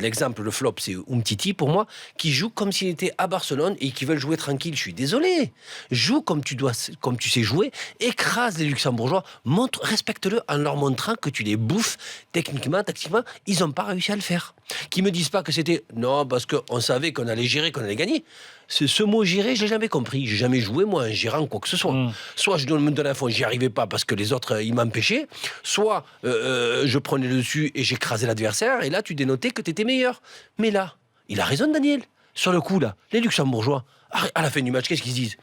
l'exemple, le flop, c'est Umtiti, pour moi, qui joue comme s'il était à Barcelone et qui veulent jouer tranquille. Je suis désolé. Joue comme tu sais jouer, écrase les Luxembourgeois, respecte-le en leur montrant que tu les bouffes techniquement, tactiquement. Ils n'ont pas réussi à le faire. Qu'ils me disent pas que c'était non, parce qu'on savait qu'on allait gérer, qu'on allait gagner. Ce mot gérer, je l'ai jamais compris. J'ai jamais joué, moi, en gérant quoi que ce soit. Soit je me donnais à fond, j'y arrivais pas parce que les autres, ils m'empêchaient. Soit je prenais le dessus et j'écrasais l'adversaire. Et là, tu dénotais que tu étais meilleur. Mais là, il a raison, Daniel. Sur le coup, là, les Luxembourgeois, à la fin du match, qu'est-ce qu'ils se disent ?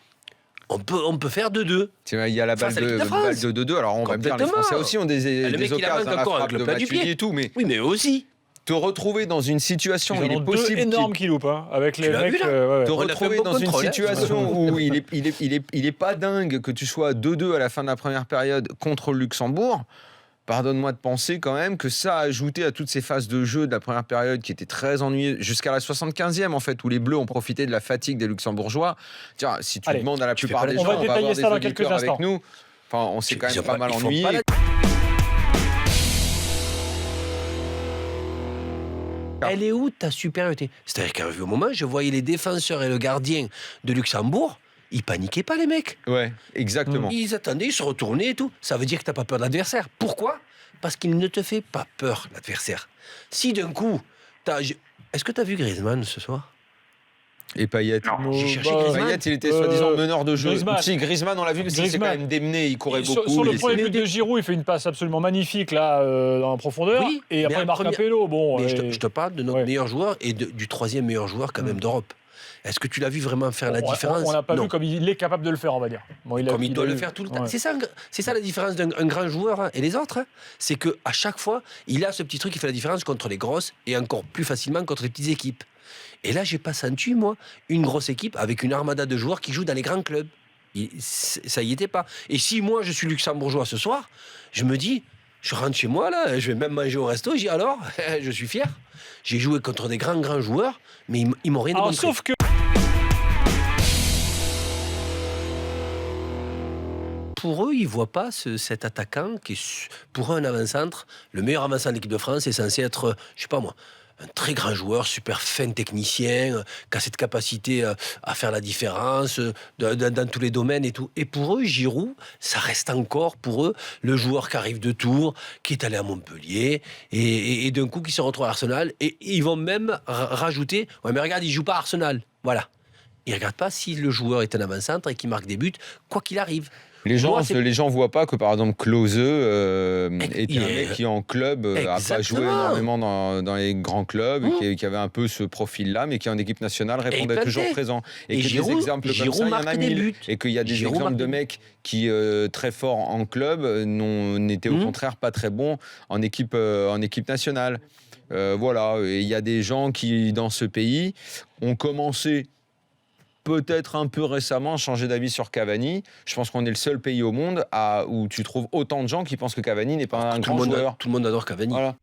On peut faire 2-2. Il y a la balle de 2-2. Alors, on va me dire, les Français aussi ont des occasions dans la frappe de Matuidi et tout. Mais oui, mais eux aussi. Te retrouver dans une situation où il est possible... Deux énormes qui loupent, hein, avec les mecs... Te retrouver dans une situation où il est pas dingue que tu sois 2-2 à la fin de la première période contre le Luxembourg. Pardonne-moi de penser quand même que ça a ajouté à toutes ces phases de jeu de la première période qui étaient très ennuyeuses, jusqu'à la 75e en fait, où les Bleus ont profité de la fatigue des Luxembourgeois. Tiens, si tu demandes à la plupart des gens, on va avoir des auditeurs avec nous. Enfin, on s'est quand même pas mal ennuyé. Elle est où ta supériorité ? C'est-à-dire qu'à un moment, je voyais les défenseurs et le gardien de Luxembourg, ils paniquaient pas, les mecs. Ouais, exactement. Ils attendaient, ils se retournaient et tout. Ça veut dire que t'as pas peur de l'adversaire. Pourquoi ? Parce qu'il ne te fait pas peur, l'adversaire. Si d'un coup, est-ce que t'as vu Griezmann ce soir ? Et Payet. J'ai cherché Griezmann. Payet, il était soi-disant meneur de jeu. Griezmann. Si, Griezmann, on l'a vu, parce qu'il s'est quand même démené, il courait beaucoup. Sur le premier but de Giroud, il fait une passe absolument magnifique là, dans la profondeur. Oui, et après, il marque un péno. Bon, mais je te parle de notre meilleur joueur et du troisième meilleur joueur quand même d'Europe. Est-ce que tu l'as vu vraiment faire la différence ? On l'a pas vu comme il est capable de le faire, on va dire. Bon, il doit le faire tout le temps. C'est ça la différence d'un grand joueur et les autres. C'est qu'à chaque fois, il a ce petit truc qui fait la différence contre les grosses et encore plus facilement contre les petites équipes. Et là, j'ai pas senti, moi, une grosse équipe avec une armada de joueurs qui jouent dans les grands clubs. Ça y était pas. Et si moi, je suis luxembourgeois ce soir, je me dis, je rentre chez moi, là, je vais même manger au resto, je dis alors, je suis fier. J'ai joué contre des grands joueurs, mais ils m'ont rien démontré. Sauf que... Pour eux, ils ne voient pas cet attaquant qui est, pour eux, un avant-centre. Le meilleur avant-centre de l'équipe de France est censé être, je sais pas moi, un très grand joueur, super fin technicien, qui a cette capacité à faire la différence dans tous les domaines et tout. Et pour eux, Giroud, ça reste encore pour eux le joueur qui arrive de Tours, qui est allé à Montpellier, et d'un coup qui se retrouve à Arsenal. Et ils vont même rajouter, ouais mais regarde, il joue pas à Arsenal. Voilà. Ils ne regardent pas si le joueur est un avant-centre et qu'il marque des buts, quoi qu'il arrive. Les gens voient pas que par exemple Klose était un mec qui en club a pas joué énormément dans les grands clubs, qui avait un peu ce profil-là, mais qui en équipe nationale répondait toujours présent. Et que Giroud, des exemples comme ça, il y en a mille. Et qu'il y a des exemples de mecs qui très forts en club n'étaient au contraire pas très bons en équipe nationale. Voilà. Et il y a des gens qui dans ce pays ont commencé peut-être un peu récemment changer d'avis sur Cavani. Je pense qu'on est le seul pays au monde où tu trouves autant de gens qui pensent que Cavani n'est pas un grand joueur. Tout le monde adore Cavani. Voilà.